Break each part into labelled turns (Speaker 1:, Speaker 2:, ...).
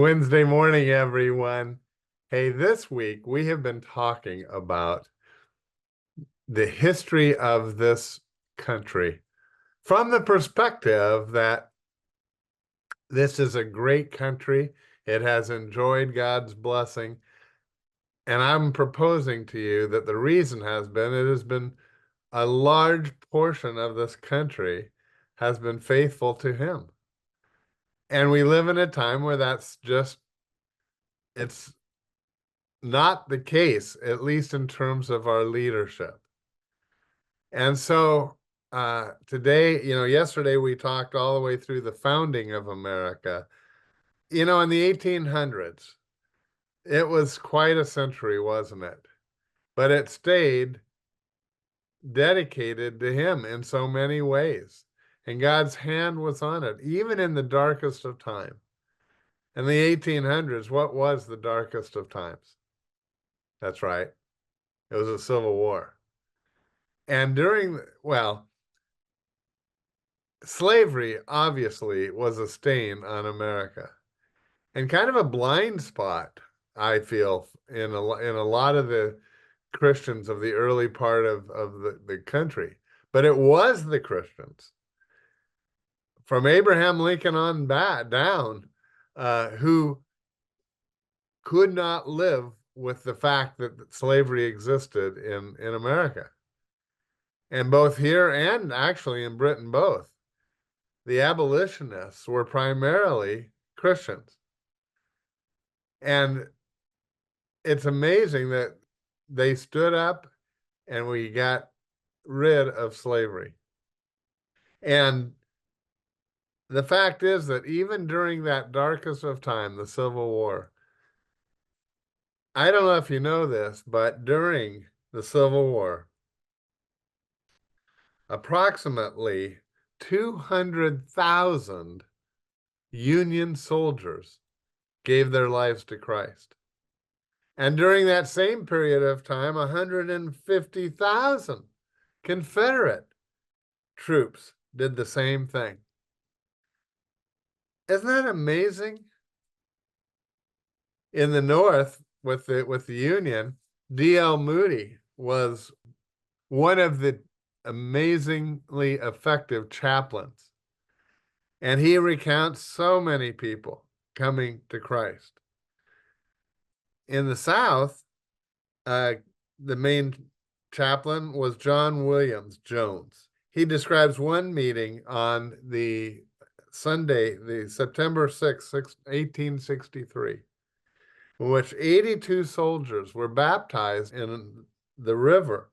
Speaker 1: Wednesday morning, everyone. Hey, this week we have been talking about the history of this country from the perspective that this is a great country. It has enjoyed God's blessing. And I'm proposing to you that the reason it has been a large portion of this country has been faithful to Him. And we live in a time where it's not the case, at least in terms of our leadership. And so today, yesterday we talked all the way through the founding of America. In the 1800s, it was quite a century, wasn't it? But it stayed dedicated to Him in so many ways. And God's hand was on it, even in the darkest of time. In the 1800s, what was the darkest of times? That's right. It was a civil war. And slavery obviously was a stain on America and kind of a blind spot, I feel, in a lot of the Christians of the early part of the country. But it was the Christians from Abraham Lincoln on back down who could not live with the fact that slavery existed in America. And both here and actually in Britain, both. The abolitionists were primarily Christians. And it's amazing that they stood up and we got rid of slavery. And the fact is that even during that darkest of time, the Civil War, I don't know if you know this, but during the Civil War, approximately 200,000 Union soldiers gave their lives to Christ. And during that same period of time, 150,000 Confederate troops did the same thing. Isn't that amazing? In the North, with the Union, D.L. Moody was one of the amazingly effective chaplains. And he recounts so many people coming to Christ. In the South, the main chaplain was John Williams Jones. He describes one meeting on the Sunday, the September 6, 1863, in which 82 soldiers were baptized in the river,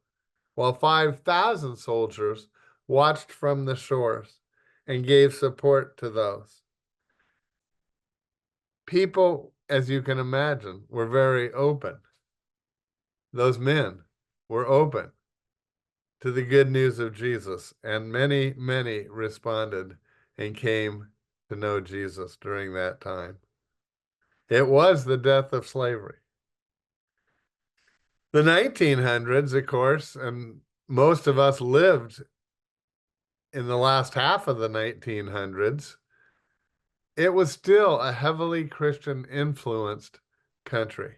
Speaker 1: while 5,000 soldiers watched from the shores and gave support to those. People, as you can imagine, were very open. Those men were open to the good news of Jesus, and many, many responded and came to know Jesus during that time. It was the death of slavery. The 1900s, of course, and most of us lived in the last half of the 1900s, it was still a heavily Christian influenced country.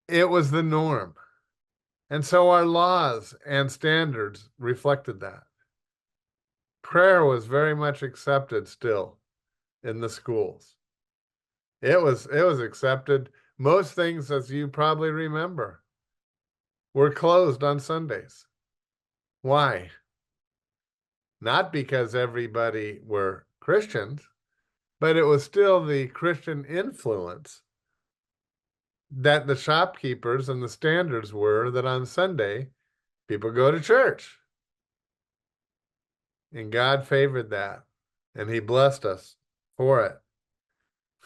Speaker 1: It was the norm. And so our laws and standards reflected that. Prayer was very much accepted still in the schools. It was accepted. Most things, as you probably remember, were closed on Sundays. Why? Not because everybody were Christians, but it was still the Christian influence that the shopkeepers and the standards were that on Sunday, people go to church. And God favored that, and He blessed us for it.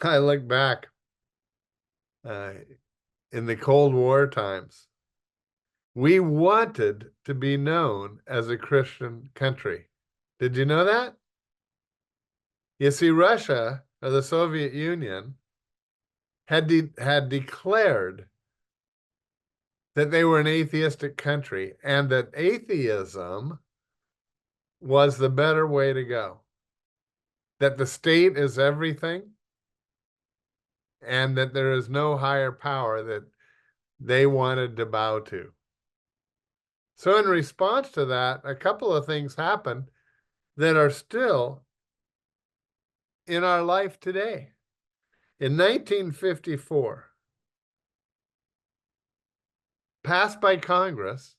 Speaker 1: I look back in the Cold War times. We wanted to be known as a Christian country. Did you know that? You see, Russia, or the Soviet Union, had declared that they were an atheistic country and that atheism was the better way to go. that the state is everything, and that there is no higher power that they wanted to bow to. So in response to that, a couple of things happened that are still in our life today. In 1954, passed by Congress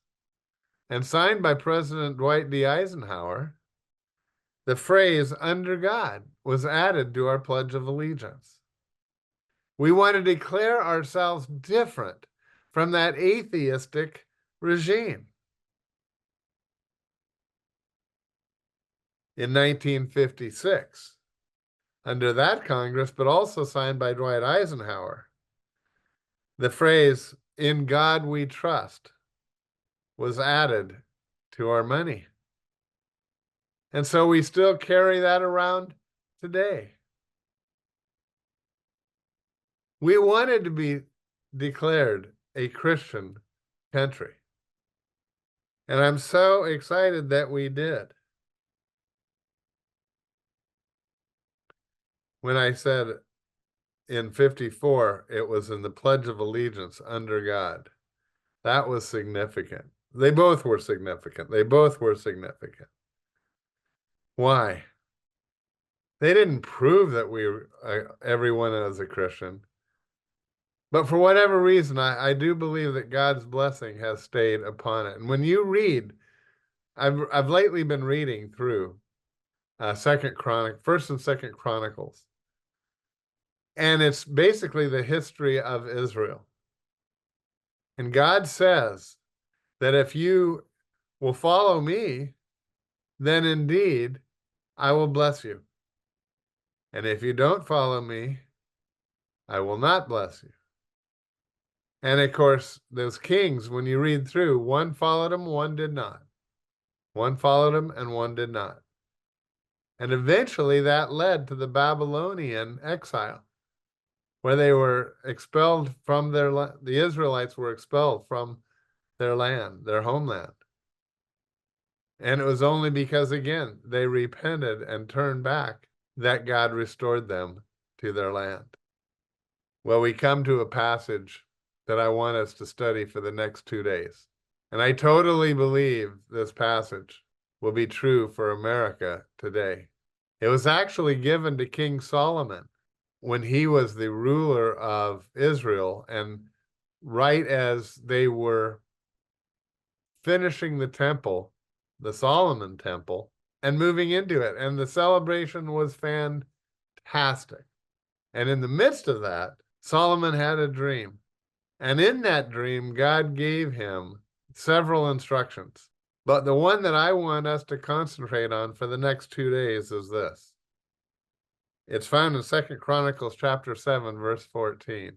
Speaker 1: and signed by President Dwight D. Eisenhower, the phrase "under God" was added to our Pledge of Allegiance. We want to declare ourselves different from that atheistic regime. In 1956, under that Congress, but also signed by Dwight Eisenhower, the phrase "in God we trust" was added to our money. And so we still carry that around today. We wanted to be declared a Christian country. And I'm so excited that we did. When I said in 54, it was in the Pledge of Allegiance under God. That was significant. They both were significant. They both were significant. Why? They didn't prove that everyone is a Christian. But for whatever reason, I do believe that God's blessing has stayed upon it. And when you read, I've lately been reading through First and Second Chronicles. And it's basically the history of Israel. And God says that if you will follow me, then indeed I will bless you. And if you don't follow me, I will not bless you. And of course, those kings, when you read through, one followed him, one did not. One followed him and one did not. And eventually that led to the Babylonian exile, where they were expelled from the Israelites were expelled from their land, their homeland. And it was only because, again, they repented and turned back that God restored them to their land. Well, we come to a passage that I want us to study for the next 2 days. And I totally believe this passage will be true for America today. It was actually given to King Solomon when he was the ruler of Israel, and right as they were finishing the temple, the Solomon temple, and moving into it. And the celebration was fantastic. And in the midst of that, Solomon had a dream. And in that dream, God gave him several instructions. But the one that I want us to concentrate on for the next 2 days is this. It's found in 2 Chronicles chapter 7, verse 14.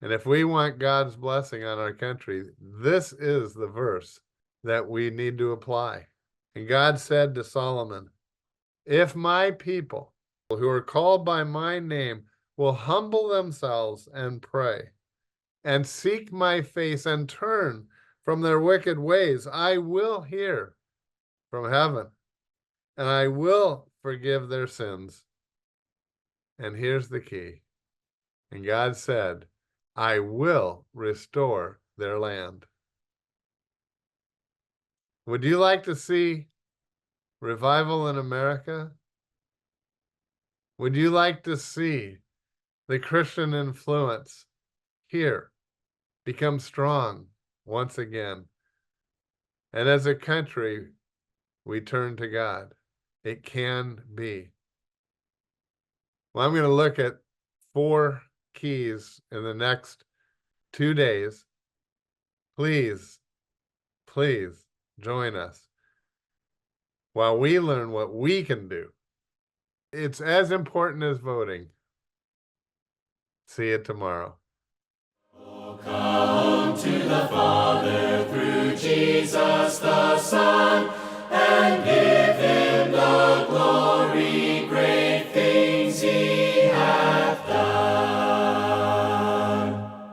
Speaker 1: And if we want God's blessing on our country, this is the verse that we need to apply. And God said to Solomon, "If my people who are called by my name will humble themselves and pray and seek my face and turn from their wicked ways, I will hear from heaven and I will forgive their sins." And here's the key. And God said, "I will restore their land." Would you like to see revival in America? Would you like to see the Christian influence here become strong once again? And as a country, we turn to God. It can be. Well, I'm going to look at 4 keys in the next 2 days. Please, please join us while we learn what we can do. It's as important as voting. See you tomorrow.
Speaker 2: Oh, come to the Father through Jesus the Son, and give